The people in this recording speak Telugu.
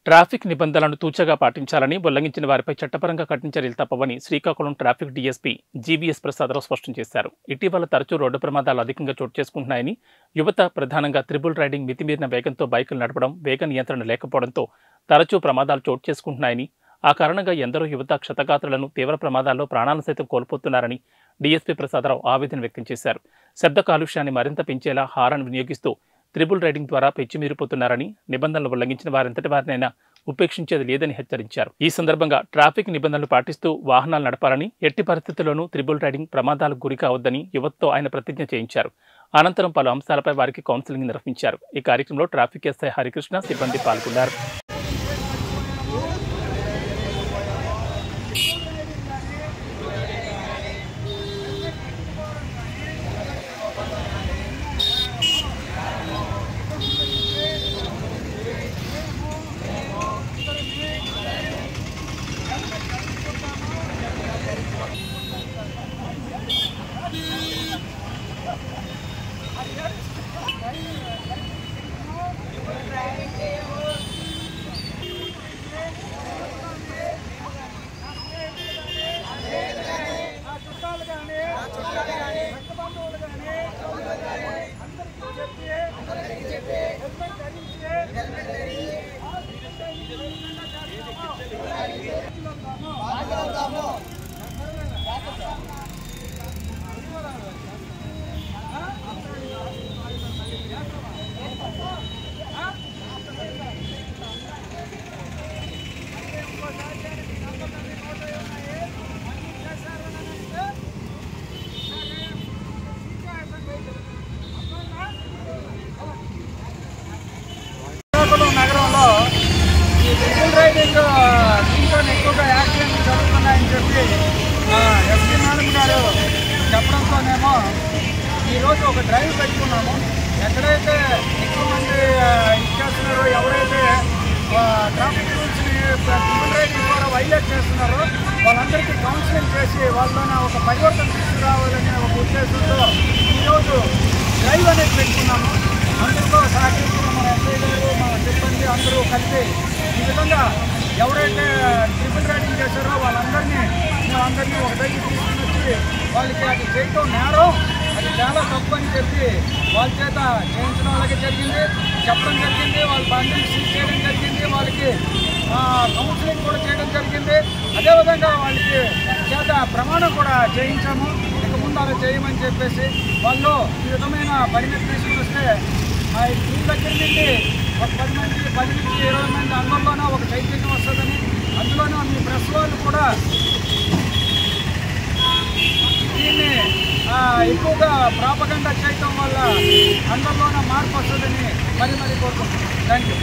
ట్రాఫిక్ నిబంధనలను తూచగా పాటించాలని, ఉల్లంఘించిన వారిపై చట్టపరంగా కఠిన చర్యలు తప్పవని Srikakulam traffic DSP GVS Prasadarao స్పష్టం చేశారు. ఇటీవల తరచూ రోడ్డు ప్రమాదాలు అధికంగా చోటు చేసుకుంటున్నాయని, యువత ప్రధానంగా త్రిబుల్ రైడింగ్, మితిమీరిన వేగంతో బైకులు నడపడం, వేగ నియంత్రణ లేకపోవడంతో తరచూ ప్రమాదాలు చోటు చేసుకుంటున్నాయని, ఆ కారణంగా ఎందరో యువత క్షతగాత్రులను, తీవ్ర ప్రమాదాల్లో ప్రాణాలను సైతం కోల్పోతున్నారని డీఎస్పీ ప్రసాదరావు ఆవేదన వ్యక్తం చేశారు. శబ్ద కాలుష్యాన్ని మరింత పెంచేలా హారన్ వినియోగిస్తూ త్రిబుల్ రైడింగ్ ద్వారా పెచ్చిమీరిపోతున్నారని, నిబంధనలు ఉల్లంఘించిన వారెంతటి వారినైనా ఉపేక్షించేది లేదని హెచ్చరించారు. ఈ సందర్భంగా ట్రాఫిక్ నిబంధనలు పాటిస్తూ వాహనాలు నడపాలని, ఎట్టి పరిస్థితుల్లోనూ త్రిబుల్ రైడింగ్ ప్రమాదాలకు గురి కావద్దని యువతతో ఆయన ప్రతిజ్ఞ చేయించారు. అనంతరం పలు అంశాలపై వారికి కౌన్సిలింగ్ నిర్వహించారు. ఈ కార్యక్రమంలో ట్రాఫిక్ ఎస్ఐ హరికృష్ణ, సిబ్బంది పాల్గొన్నారు. నగరంలో ఈ ట్రిపుల్ రైడింగ్ దీంతో ఎక్కువగా యాక్సిడెంట్లు జరుగుతున్నాయని చెప్పి ఎస్పీ మేడం గారు చెప్పడంతోనేమో ఈరోజు ఒక డ్రైవ్ పెట్టుకున్నాము. ఎక్కడైతే ఎక్కువ మంది ఇచ్చేస్తున్నారో, ఎవరైతే ట్రాఫిక్ రూల్స్ని ట్రిపుల్ రైడింగ్ ద్వారా వైలేట్ చేస్తున్నారో వాళ్ళందరికీ కౌన్సిలింగ్ చేసి వాళ్ళలోనే ఒక పరివర్తన తీసుకురావాలనే ఒక ఉద్దేశంతో ఈరోజు డ్రైవ్ అనేది పెట్టుకున్నాము. అందరితో సహకరిస్తున్న మన ఎస్ఐ గారు, మన సిబ్బంది అందరూ కలిసి ఈ విధంగా ఎవరైతే ట్రిపుల్ రైడింగ్ చేశారో వాళ్ళందరినీ ఒక దగ్గర తీసుకుని వచ్చి వాళ్ళకి అది చేయటం నేరం, అది చాలా తప్పు అని చెప్పి వాళ్ళ చేత చేయించడం అలాగే జరిగింది, చెప్పడం జరిగింది. వాళ్ళ బండిని సీజ్ చేయడం జరిగింది, వాళ్ళకి కౌన్సిలింగ్ కూడా చేయడం జరిగింది. అదేవిధంగా వాళ్ళకి చేత ప్రమాణం కూడా చేయించాము, ఇక ముందు అలా చేయమని చెప్పేసి. వాళ్ళు ఈ విధమైన పరిమితి తీసుకుని వస్తే మీ దగ్గర నుండి ఒక 10 మంది, 10 నుంచి 20 మంది అందరిలోనే ఒక చైతన్యం వస్తుందని, అందులోనే మీ ప్రెస్ వాళ్ళు కూడా దీన్ని ఎక్కువగా ప్రాపగండా చేయటం వల్ల అందరిలోనే మార్పు వస్తుందని మరి కోరుకుంటున్నాను. Thank you.